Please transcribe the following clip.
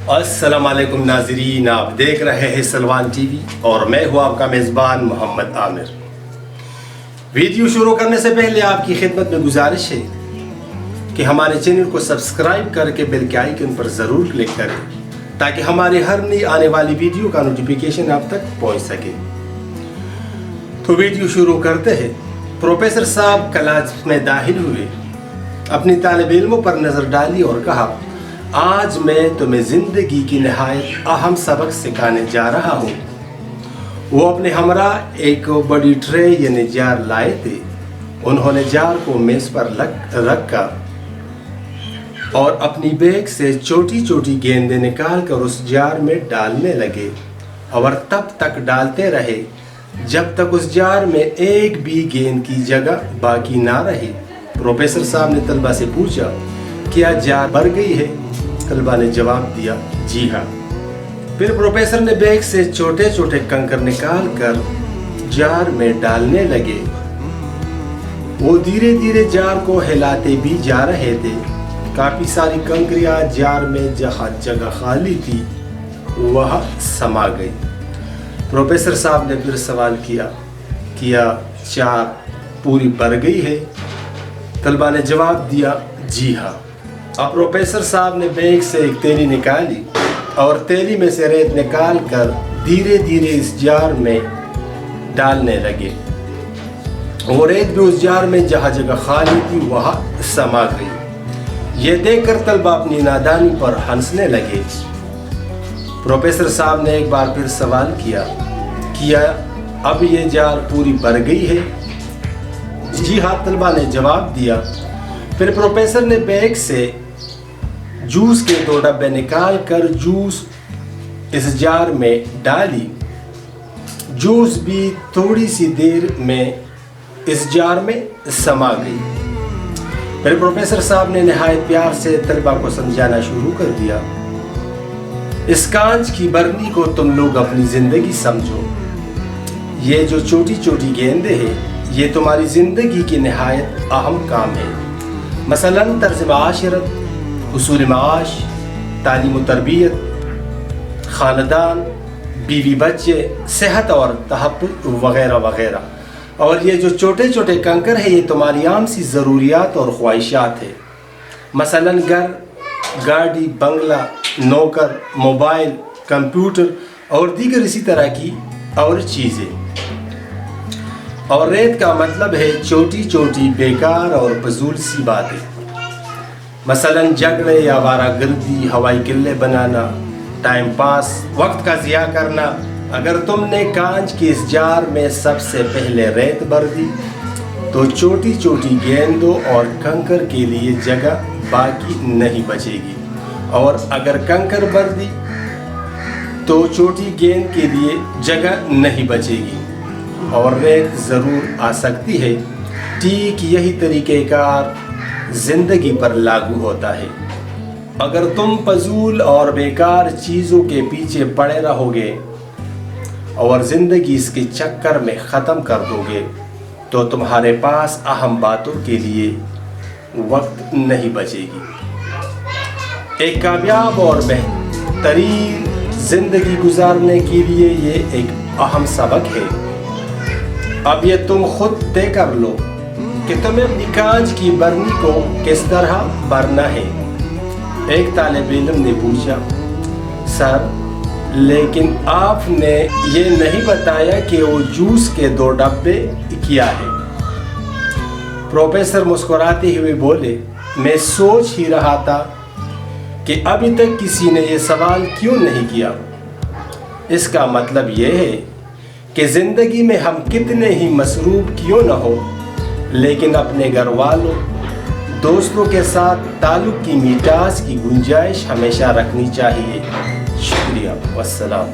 अस्सलाम वालेकुम नाज़रीन, आप देख रहे हैं सलमान टीवी और मैं हूँ आपका मेज़बान मोहम्मद आमिर। वीडियो शुरू करने से पहले आपकी खिदमत में गुजारिश है कि हमारे चैनल को सब्सक्राइब करके बेल के आइकन पर ज़रूर क्लिक करें ताकि हमारी हर नई आने वाली वीडियो का नोटिफिकेशन आप तक पहुँच सके। तो वीडियो शुरू करते हैं। प्रोफेसर साहब क्लास में दाखिल हुए, अपनी तालिब इल्मों पर नज़र डाली और कहा, आज मैं तुम्हें ज़िंदगी की नहायत अहम सबक सिखाने जा रहा हूँ। वो अपने हमरा एक बड़ी ट्रे यानी जार लाए थे। उन्होंने जार को मेज़ पर रखा और अपनी बैग से छोटी छोटी गेंदें निकाल कर उस जार में डालने लगे और तब तक डालते रहे जब तक उस जार में एक भी गेंद की जगह बाकी ना रही। प्रोफेसर साहब ने तलबा से पूछा, क्या जार भर गई है? तलबा ने जवाब दिया, जी हाँ। फिर प्रोफेसर ने बैग से छोटे छोटे कंकर निकाल कर जार में डालने लगे। वो धीरे धीरे जार को हिलाते भी जा रहे थे। काफी सारी कंकरियां जार में जहाँ जगह खाली थी वह समा गई। प्रोफेसर साहब ने फिर सवाल किया, क्या जार पूरी भर गई है? तलबा ने जवाब दिया, जी हाँ। अब प्रोफेसर साहब ने बैग से एक थैली निकाली और थैली में से रेत निकाल कर धीरे धीरे इस जार में डालने लगे। वो रेत भी उस जार में जहाँ जगह खाली थी वहाँ समा गई। ये देखकर तलबा अपनी नादानी पर हंसने लगे। प्रोफेसर साहब ने एक बार फिर सवाल किया, क्या अब ये जार पूरी भर गई है? जी हाँ, तलबा ने जवाब दिया। फिर प्रोफेसर ने बैग से जूस के 2 डब्बे निकाल कर जूस इस जार में डाली। जूस भी थोड़ी सी देर में इस जार में समा गई। फिर प्रोफेसर साहब ने नहायत प्यार से तलबा को समझाना शुरू कर दिया, इस कांच की बरनी को तुम लोग अपनी ज़िंदगी समझो। ये जो छोटी छोटी गेंदें हैं ये तुम्हारी ज़िंदगी की नहायत अहम काम है। मसलन तर्ज़ माशरत, उसूल माश, तालीम व तरबियत, ख़ानदान, बीवी बच्चे, सेहत और तहफ़्फ़ुज़ वग़ैरह वग़ैरह। और ये जो छोटे छोटे कंकर हैं ये तुम्हारी आम सी ज़रूरियात और ख्वाहिशात है। मसलन घर, गाड़ी, बंगला, नौकर, मोबाइल, कंप्यूटर और दीगर इसी तरह की और चीज़ें। और रेत का मतलब है छोटी छोटी बेकार और फजूल सी बातें, मसलन झगड़े या आवारागर्दी, हवाई किल्ले बनाना, टाइम पास, वक्त का ज़िया करना। अगर तुमने कांच के इस जार में सबसे पहले रेत भर दी तो छोटी छोटी गेंदों और कंकर के लिए जगह बाकी नहीं बचेगी, और अगर कंकर भर दी तो छोटी गेंद के लिए जगह नहीं बचेगी और रेत ज़रूर आ सकती है। ठीक यही तरीक़ेकार ज़िंदगी पर लागू होता है। अगर तुम फजूल और बेकार चीज़ों के पीछे पड़े रहोगे और ज़िंदगी इसके चक्कर में ख़त्म कर दोगे तो तुम्हारे पास अहम बातों के लिए वक्त नहीं बचेगी। एक कामयाब और बेहतरीन ज़िंदगी गुजारने के लिए ये एक अहम सबक है। अब ये तुम खुद तय कर लो कि तुम्हें अपनी कांच की बरनी को किस तरह भरना है। एक तालिब इल्म ने पूछा, सर लेकिन आपने ये नहीं बताया कि वो जूस के 2 डब्बे क्या है? प्रोफेसर मुस्कुराते हुए बोले, मैं सोच ही रहा था कि अभी तक किसी ने ये सवाल क्यों नहीं किया। इसका मतलब ये है कि ज़िंदगी में हम कितने ही मसरूफ़ क्यों न हो, लेकिन अपने घर वालों, दोस्तों के साथ ताल्लुक़ की मिठास की गुंजाइश हमेशा रखनी चाहिए। शुक्रिया, वस्सलाम।